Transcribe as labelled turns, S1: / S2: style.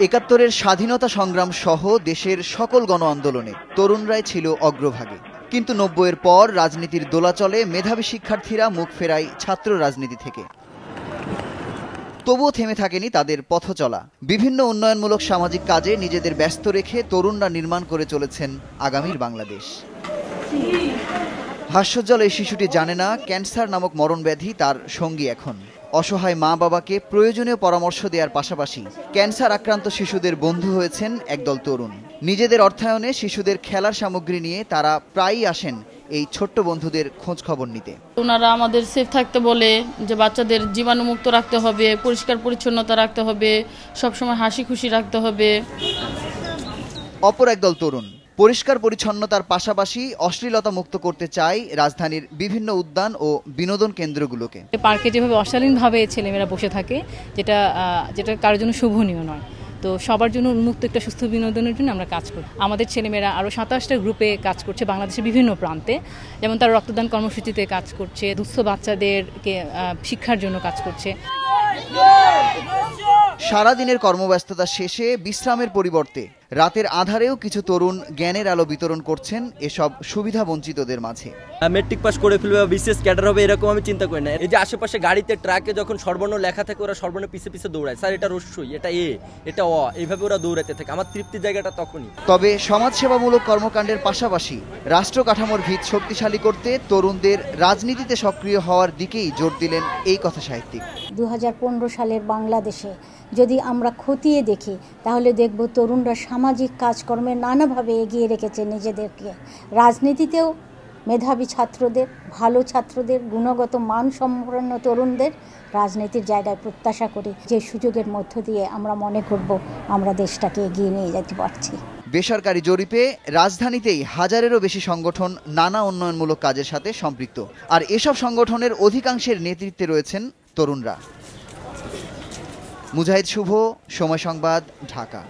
S1: একাত্তরের স্বাধীনতা সংগ্রাম সহ দেশের সকল গণ আন্দোলনে তরুণরাই ছিল অগ্রভাগে। কিন্তু ৯০-এর পর রাজনীতির দোলাচলে মেধাবী শিক্ষার্থীরা মুখ ফেরায় ছাত্র রাজনীতি থেকে। তবুও থেমে থাকেনি তাদের পথচলা। বিভিন্ন উন্নয়নমূলক সামাজিক কাজে নিজেদের ব্যস্ত রেখে তরুণরা নির্মাণ করে চলেছেন আগামীর বাংলাদেশ। হাস্যোজ্জ্বল এই শিশুটি জানে না ক্যান্সার নামক মরণব্যাধি তার সঙ্গী এখন। অসহায় মা বাবাকে প্রয়োজনীয় পরামর্শ দেওয়ার পাশাপাশি ক্যান্সার আক্রান্ত শিশুদের বন্ধু হয়েছেন একদল তরুণ। নিজেদের অর্থায়নে শিশুদের খেলার সামগ্রী নিয়ে তারা প্রায়ই আসেন এই ছোট্ট বন্ধুদের খোঁজ খবর নিতে।
S2: ওনারা আমাদের সেফ থাকতে বলে, যে বাচ্চাদের জীবাণুমুক্ত রাখতে হবে, পরিষ্কার পরিচ্ছন্নতা রাখতে হবে, সবসময় হাসি খুশি রাখতে হবে।
S1: অপর একদল তরুণ পরিষ্কার পরিচ্ছন্নতার পাশাপাশি অশ্লীলতা মুক্ত করতে চায় রাজধানীর বিভিন্ন উদ্যান ও বিনোদন কেন্দ্রগুলোকে।
S3: পার্কে যেভাবে অশালীনভাবে ছেলেমেয়েরা বসে থাকে, যেটা কারোর জন্য শুভনীয় নয়, তো সবার জন্য উন্মুক্ত একটা সুস্থ বিনোদনের জন্য আমরা কাজ করি। আমাদের ছেলেমেয়েরা আরও ২৭টা গ্রুপে কাজ করছে বাংলাদেশের বিভিন্ন প্রান্তে। যেমন তারা রক্তদান কর্মসূচিতে কাজ করছে, দুস্থ বাচ্চাদেরকে শিক্ষার জন্য কাজ করছে।
S1: সারাদিনের কর্মব্যস্ততা শেষে বিশ্রামের পরিবর্তে রাতের আধারেও কিছু তরুণ জ্ঞানের আলো বিতরণ করছেন এসব সুবিধা বঞ্চিতদের মাঝে।
S4: মেট্রিক পাস করে ফেলবে বা বিশেষ ক্যাডার হবে এরকম আমি চিন্তা করি না। এই যে আশেপাশে গাড়িতে ট্রাকে যখন সর্বর্ণ লেখা থাকে ওরা সর্বর্ণ পিছে পিছে দৌড়ায়, স্যার এটা রস্যই, এটা এটা এইভাবে ওরা দৌড়াতে থাকে। আমার তৃপ্তির জায়গাটা তখনই।
S1: তবে সমাজসেবামূলক কর্মকাণ্ডের পাশাপাশি রাষ্ট্র কাঠামোর ভিত শক্তিশালী করতে তরুণদের রাজনীতিতে সক্রিয় হওয়ার দিকেই জোর দিলেন এই কথা সাহিত্যিক।
S5: ২০১৫ সালের বাংলাদেশে যদি আমরা খতিয়ে দেখি তাহলে দেখব তরুণরা সামাজিক কাজকর্মে নানাভাবে এগিয়ে রেখেছে নিজেদেরকে। রাজনীতিতেও মেধাবী ছাত্রদের, ভালো ছাত্রদের, গুণগত মানসম্পন্ন তরুণদের রাজনীতির জায়গায় প্রত্যাশা করি, যে সুযোগের মধ্য দিয়ে আমরা মনে করব আমরা দেশটাকে এগিয়ে নিয়ে যেতে পারছি।
S1: বেসরকারি জরিপে রাজধানীতেই হাজারেরও বেশি সংগঠন নানা উন্নয়নমূলক কাজের সাথে সম্পৃক্ত, আর এসব সংগঠনের অধিকাংশের নেতৃত্বে রয়েছেন তরুণরা। মুজাহিদ শুভ, সময় সংবাদ, ঢাকা।